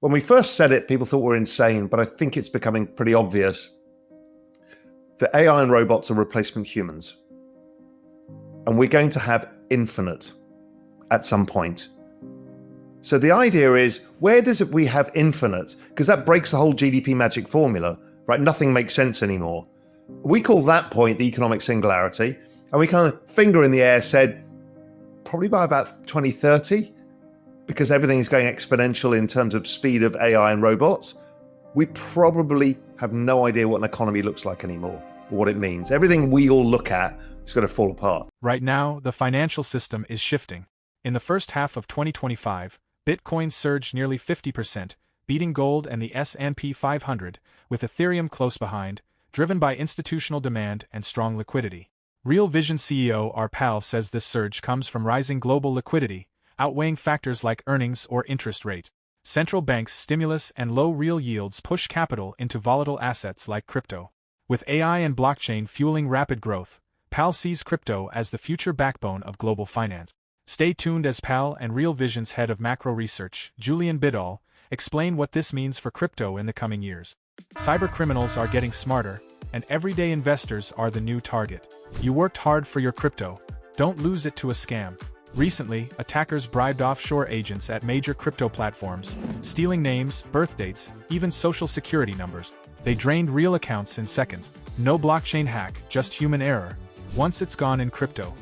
When we first said it, people thought we were insane, but I think it's becoming pretty obvious that AI and robots are replacement humans. And we're going to have infinite at some point. So the idea is, where does we have infinite? Because that breaks the whole GDP magic formula, right? Nothing makes sense anymore. We call that point the economic singularity. And we kind of finger in the air said, probably by about 2030, because everything is going exponential in terms of speed of AI and robots, we probably have no idea what an economy looks like anymore, or what it means. Everything we all look at is going to fall apart. Right now, the financial system is shifting. In the first half of 2025, Bitcoin surged nearly 50%, beating gold and the S&P 500, with Ethereum close behind, driven by institutional demand and strong liquidity. Real Vision CEO Raoul says this surge comes from rising global liquidity, outweighing factors like earnings or interest rate. Central banks' stimulus and low real yields push capital into volatile assets like crypto. With AI and blockchain fueling rapid growth, Raoul sees crypto as the future backbone of global finance. Stay tuned as Raoul and Real Vision's head of macro research, Julian Biddall, explain what this means for crypto in the coming years. Cybercriminals are getting smarter, and everyday investors are the new target. You worked hard for your crypto. Don't lose it to a scam. Recently, attackers bribed offshore agents at major crypto platforms, stealing names, birth dates, even social security numbers. They drained real accounts in seconds. No blockchain hack, just human error. Once it's gone in crypto,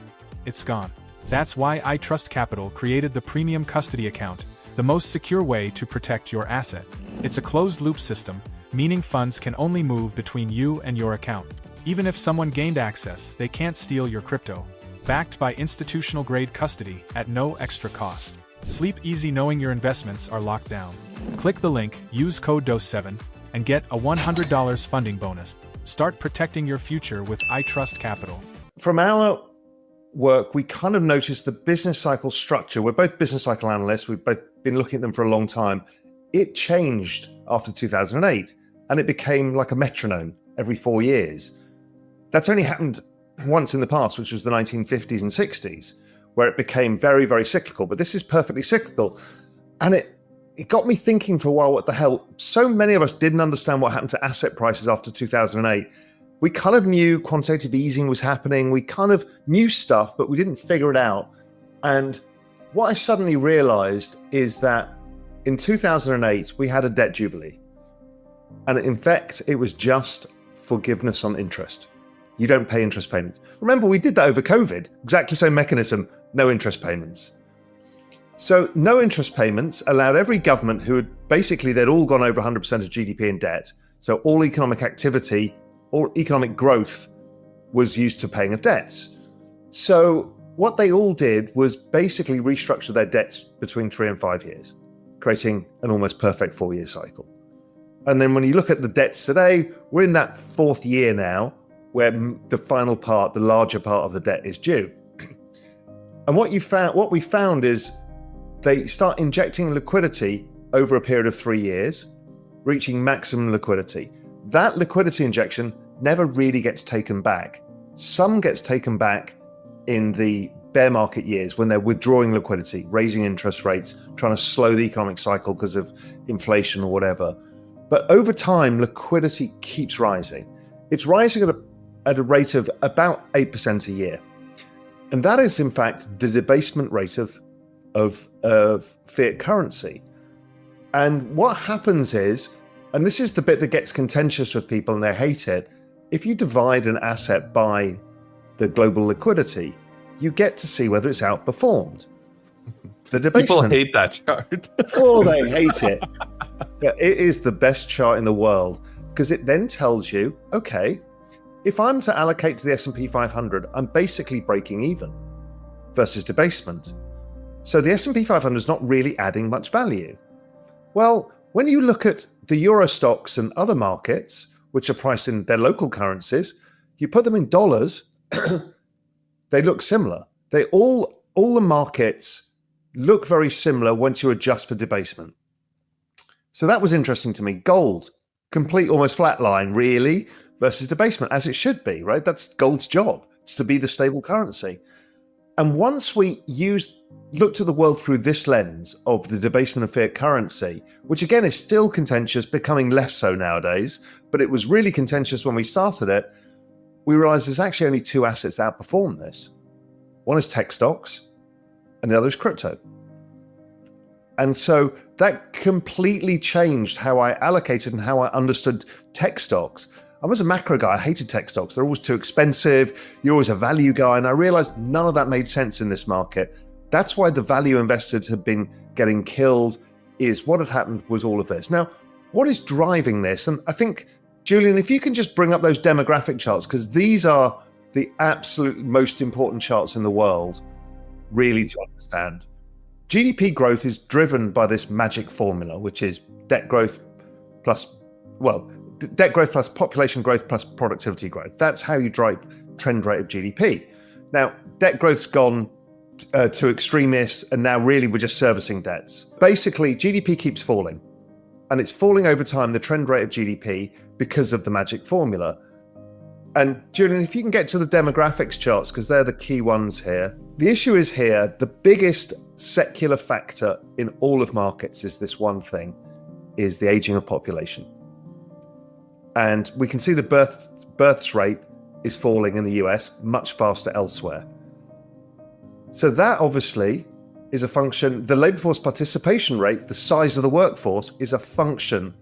it's gone. That's why ITrust Capital created the Premium Custody Account, the most secure way to protect your asset. It's a closed-loop system, meaning funds can only move between you and your account. Even if someone gained access, they can't steal your crypto. Backed by institutional-grade custody at no extra cost. Sleep easy knowing your investments are locked down. Click the link, use code DOSE7, and get a $100 funding bonus. Start protecting your future with ITrust Capital. From our work, we kind of noticed the business cycle structure. We're both business cycle analysts. We've both been looking at them for a long time. It changed after 2008, and it became like a metronome every 4 years. That's only happened once in the past, which was the 1950s and 60s, where it became very, very cyclical. But this is perfectly cyclical. And it got me thinking for a while, what the hell? So many of us didn't understand what happened to asset prices after 2008. We kind of knew quantitative easing was happening. We kind of knew stuff, but we didn't figure it out. And what I suddenly realized is that in 2008, we had a debt jubilee. And in fact, it was just forgiveness on interest. You don't pay interest payments. Remember, we did that over COVID. Exactly same mechanism, no interest payments. So no interest payments allowed every government who had basically, they'd all gone over 100% of GDP in debt. So all economic activity, all economic growth was used to paying of debts. So what they all did was basically restructure their debts between 3 and 5 years, creating an almost perfect 4-year cycle. And then when you look at the debts today, we're in that 4th year now, where the final part, the larger part of the debt is due. And what we found is they start injecting liquidity over a period of 3 years, reaching maximum liquidity. That liquidity injection never really gets taken back. Some gets taken back in the bear market years when they're withdrawing liquidity, raising interest rates, trying to slow the economic cycle because of inflation or whatever. But over time, liquidity keeps rising. It's rising at a rate of about 8% a year. And that is, in fact, the debasement rate of fiat currency. And what happens is, and this is the bit that gets contentious with people and they hate it, if you divide an asset by the global liquidity, you get to see whether it's outperformed. The debasement. People hate that chart. Oh, they hate it. Yeah, it is the best chart in the world because it then tells you, okay, if I'm to allocate to the S&P 500, I'm basically breaking even versus debasement. So the S&P 500 is not really adding much value. Well, when you look at the Euro stocks and other markets, which are priced in their local currencies, you put them in dollars, they look similar. All the markets look very similar once you adjust for debasement. So that was interesting to me. Gold, complete almost flat line, really, versus debasement, as it should be, right? That's gold's job, it's to be the stable currency. And once we looked at the world through this lens of the debasement of fiat currency, which again is still contentious, becoming less so nowadays, but it was really contentious when we started it, we realized there's actually only two assets that outperform this. One is tech stocks, and the other is crypto. And so that completely changed how I allocated and how I understood tech stocks. I was a macro guy. I hated tech stocks. They're always too expensive. You're always a value guy. And I realized none of that made sense in this market. That's why the value investors have been getting killed, is what had happened was all of this. Now, what is driving this? And I think, Julian, if you can just bring up those demographic charts, because these are the absolute most important charts in the world, really, to understand. GDP growth is driven by this magic formula, which is debt growth plus population growth plus productivity growth. That's how you drive trend rate of GDP. Now, debt growth's gone to extremists, and now really we're just servicing debts. Basically, GDP keeps falling, and it's falling over time, the trend rate of GDP, because of the magic formula. And Julian, if you can get to the demographics charts, because they're the key ones here. The issue is here, the biggest secular factor in all of markets is this one thing, is the aging of population. And we can see the births rate is falling in the US much faster elsewhere. So that obviously is a function, the labor force participation rate, the size of the workforce, is a function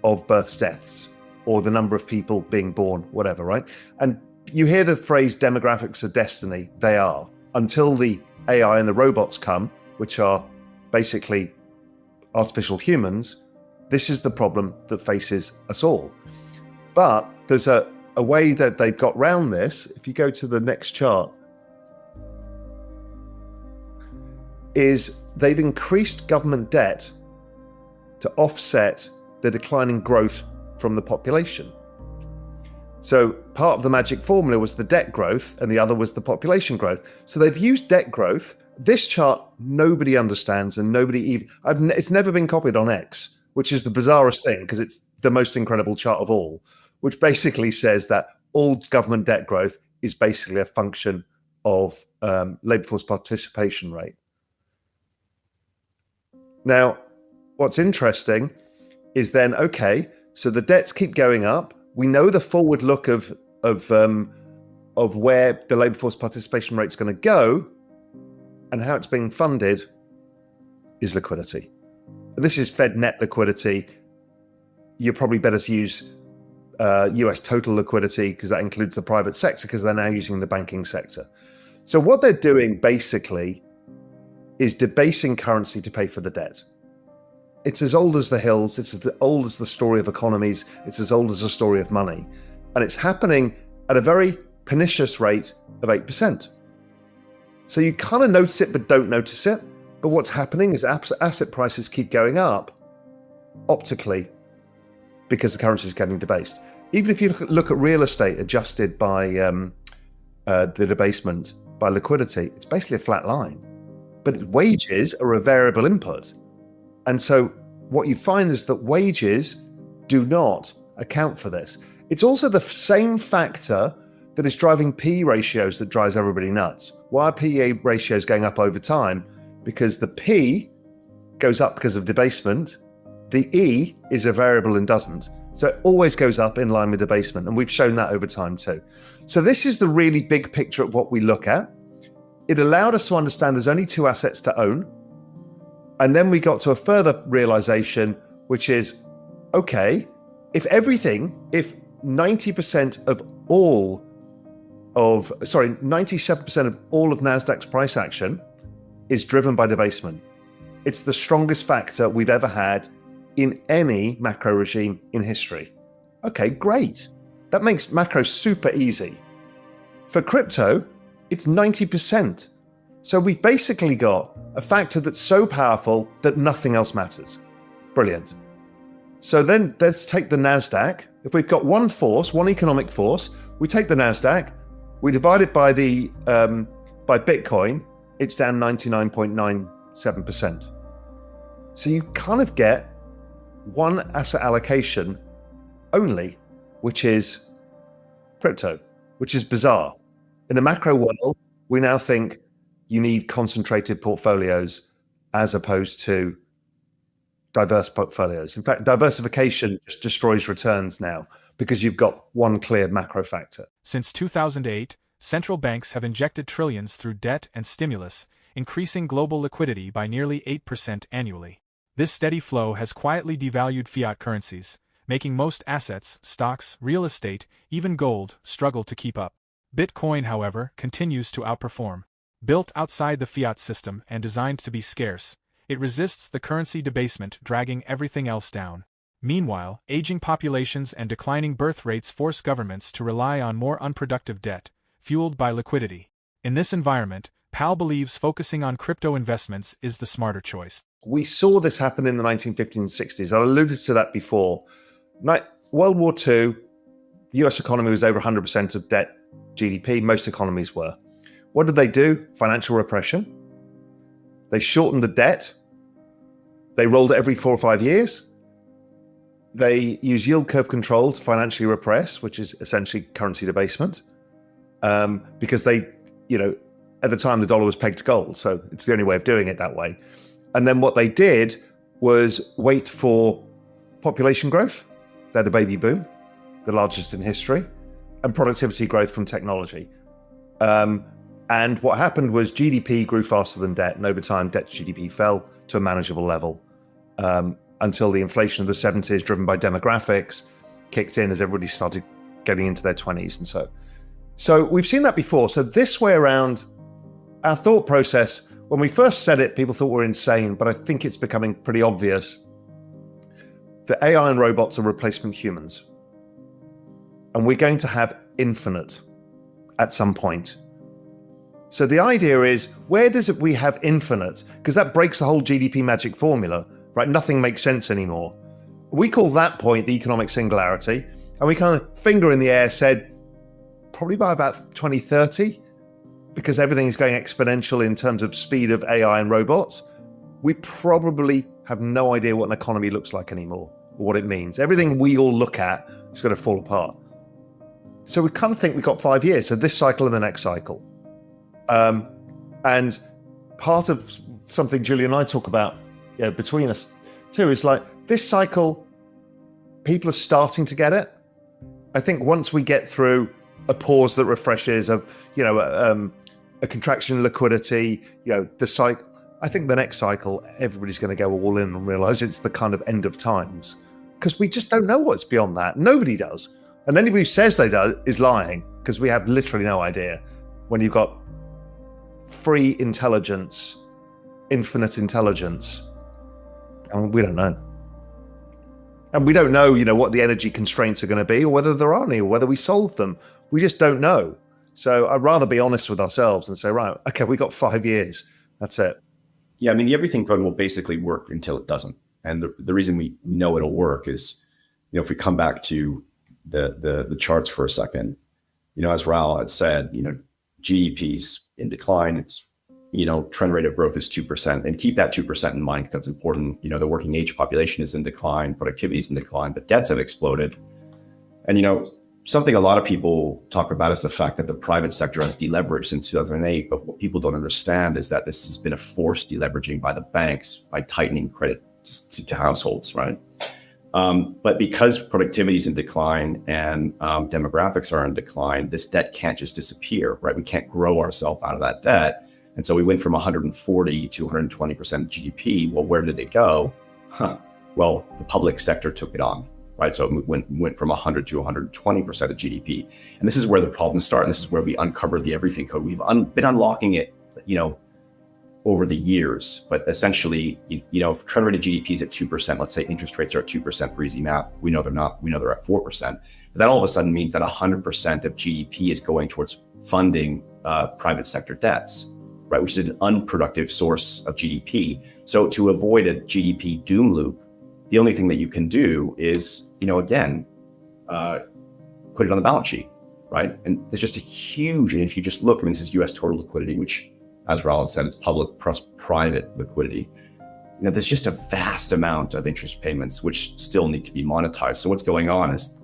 of births, deaths, or the number of people being born, whatever, right? And you hear the phrase demographics are destiny. They are. Until the AI and the robots come, which are basically artificial humans, this is the problem that faces us all. But there's a way that they've got around this. If you go to the next chart, is they've increased government debt to offset the declining growth from the population. So part of the magic formula was the debt growth and the other was the population growth. So they've used debt growth. This chart nobody understands, and it's never been copied on X, which is the bizarrest thing because it's the most incredible chart of all, which basically says that all government debt growth is basically a function of labor force participation rate. Now, what's interesting is then, okay, so the debts keep going up. We know the forward look of where the labor force participation rate is going to go, and how it's being funded is liquidity. This is Fed net liquidity. You're probably better to use US total liquidity because that includes the private sector, because they're now using the banking sector. So what they're doing basically is debasing currency to pay for the debt. It's as old as the hills. It's as old as the story of economies. It's as old as the story of money. And it's happening at a very pernicious rate of 8%. So you kind of notice it, but don't notice it. But what's happening is asset prices keep going up optically because the currency is getting debased. Even if you look at real estate adjusted by the debasement by liquidity, it's basically a flat line. But wages are a variable input. And so what you find is that wages do not account for this. It's also the same factor that is driving PE ratios that drives everybody nuts. Why are PE ratios going up over time? Because the P goes up because of debasement. The E is a variable and doesn't. So it always goes up in line with debasement. And we've shown that over time too. So this is the really big picture of what we look at. It allowed us to understand there's only two assets to own. And then we got to a further realization, which is, okay, if 97% of all of NASDAQ's price action is driven by debasement. It's the strongest factor we've ever had in any macro regime in history. Okay, great. That makes macro super easy. For crypto, it's 90%. So we've basically got a factor that's so powerful that nothing else matters. Brilliant. So then let's take the NASDAQ. If we've got one force, one economic force, we take the NASDAQ, we divide it by by Bitcoin, it's down 99.97%. So you kind of get one asset allocation only, which is crypto, which is bizarre. In a macro world, we now think you need concentrated portfolios as opposed to diverse portfolios. In fact, diversification just destroys returns now because you've got one clear macro factor. Since 2008, central banks have injected trillions through debt and stimulus, increasing global liquidity by nearly 8% annually. This steady flow has quietly devalued fiat currencies, making most assets, stocks, real estate, even gold, struggle to keep up. Bitcoin, however, continues to outperform. Built outside the fiat system and designed to be scarce, it resists the currency debasement dragging everything else down. Meanwhile, aging populations and declining birth rates force governments to rely on more unproductive debt, fueled by liquidity. In this environment, Powell believes focusing on crypto investments is the smarter choice. We saw this happen in the 1950s and 60s. I alluded to that before. World War II, the US economy was over 100% of debt GDP. Most economies were. What did they do? Financial repression. They shortened the debt. They rolled it every 4 or 5 years. They use yield curve control to financially repress, which is essentially currency debasement, because they, at the time the dollar was pegged to gold, so it's the only way of doing it that way. And then what they did was wait for population growth. They're the baby boom, the largest in history, and productivity growth from technology. And what happened was GDP grew faster than debt, and over time debt to GDP fell to a manageable level. Until the inflation of the 70s, driven by demographics, kicked in as everybody started getting into their 20s. And so we've seen that before. So this way around, our thought process, when we first said it, people thought we're insane, but I think it's becoming pretty obvious that AI and robots are replacement humans. And we're going to have infinite at some point. So the idea is, where does we have infinite? Because that breaks the whole GDP magic formula. Right, nothing makes sense anymore. We call that point the economic singularity, and we kind of finger in the air said probably by about 2030, because everything is going exponential in terms of speed of AI and robots, we probably have no idea what an economy looks like anymore or what it means. Everything we all look at is going to fall apart. So we kind of think we've got 5 years, so this cycle and the next cycle. And part of something Julie and I talk about between us too is like this cycle, people are starting to get it. I think once we get through a pause that refreshes, a contraction in liquidity, the cycle, I think the next cycle, everybody's going to go all in and realize it's the kind of end of times, because we just don't know what's beyond that. Nobody does. And anybody who says they do is lying, because we have literally no idea. When you've got free intelligence, infinite intelligence, and we don't know. And we don't know, what the energy constraints are going to be, or whether there are any, or whether we solve them. We just don't know. So I'd rather be honest with ourselves and say, right, okay, we got 5 years. That's it. Yeah, I mean, the everything code will basically work until it doesn't. And the reason we know it'll work is, if we come back to the charts for a second, as Raoul had said, GDP's in decline. It's trend rate of growth is 2%, and keep that 2% in mind, because that's important. The working age population is in decline, productivity is in decline, but debts have exploded. And something a lot of people talk about is the fact that the private sector has deleveraged since 2008, but what people don't understand is that this has been a forced deleveraging by the banks by tightening credit to households, right? But because productivity is in decline and demographics are in decline, this debt can't just disappear, right? We can't grow ourselves out of that debt. And so we went from 140 to 120% GDP. Well, where did it go? Well, the public sector took it on, right? So it went from 100 to 120% of GDP. And this is where the problems start. And this is where we uncovered the everything code. We've been unlocking it, over the years. But essentially, if trend rate of GDP is at 2%, let's say interest rates are at 2% for easy math. We know they're not. We know they're at 4%. But that all of a sudden means that 100% of GDP is going towards funding private sector debts, right, which is an unproductive source of GDP. So to avoid a GDP doom loop, the only thing that you can do is, again, put it on the balance sheet, right? And there's just a huge, and if you just look, this is US total liquidity, which, as Rawl said, it's public plus private liquidity. There's just a vast amount of interest payments which still need to be monetized. So what's going on is,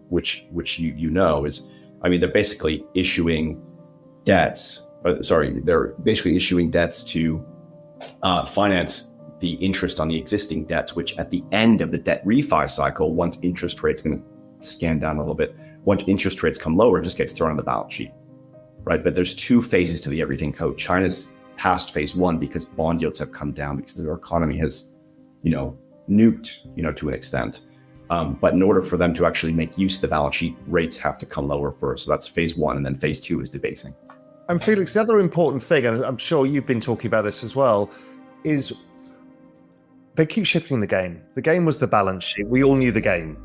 which is, they're basically issuing debts they're basically issuing debts to finance the interest on the existing debts, which at the end of the debt refi cycle, once interest rates going to scan down a little bit, once interest rates come lower, it just gets thrown on the balance sheet, right? But there's two phases to the everything code. China's past phase one because bond yields have come down because their economy has, nuked, to an extent. But in order for them to actually make use of the balance sheet, rates have to come lower first. So that's phase one. And then phase two is debasing. And Felix, the other important thing, and I'm sure you've been talking about this as well, is they keep shifting the game. The game was the balance sheet. We all knew the game.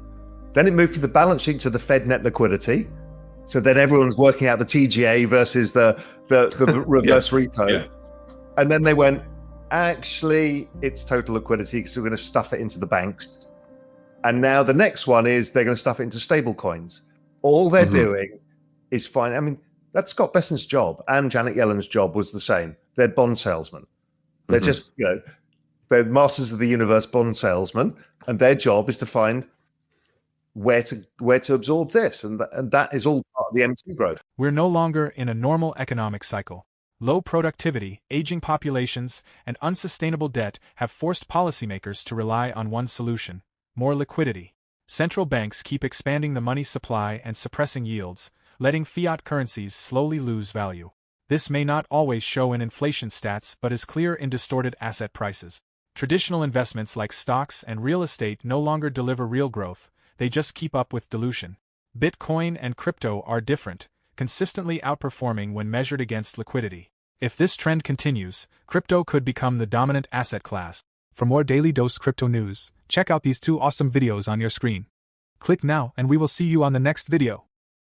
Then it moved from the balance sheet to the Fed net liquidity. So then everyone's working out the TGA versus the reverse repo. Yeah. And then they went, actually, it's total liquidity because we're going to stuff it into the banks. And now the next one is they're going to stuff it into stable coins. All they're doing is fine. I mean, that's Scott Bessen's job, and Janet Yellen's job was the same. They're bond salesmen. They're just, they're masters of the universe bond salesmen, and their job is to find where to absorb this, and that is all part of the M2 growth. We're no longer in a normal economic cycle. Low productivity, aging populations, and unsustainable debt have forced policymakers to rely on one solution: more liquidity. Central banks keep expanding the money supply and suppressing yields, letting fiat currencies slowly lose value. This may not always show in inflation stats but is clear in distorted asset prices. Traditional investments like stocks and real estate no longer deliver real growth, they just keep up with dilution. Bitcoin and crypto are different, consistently outperforming when measured against liquidity. If this trend continues, crypto could become the dominant asset class. For more Daily Dose Crypto news, check out these 2 awesome videos on your screen. Click now and we will see you on the next video.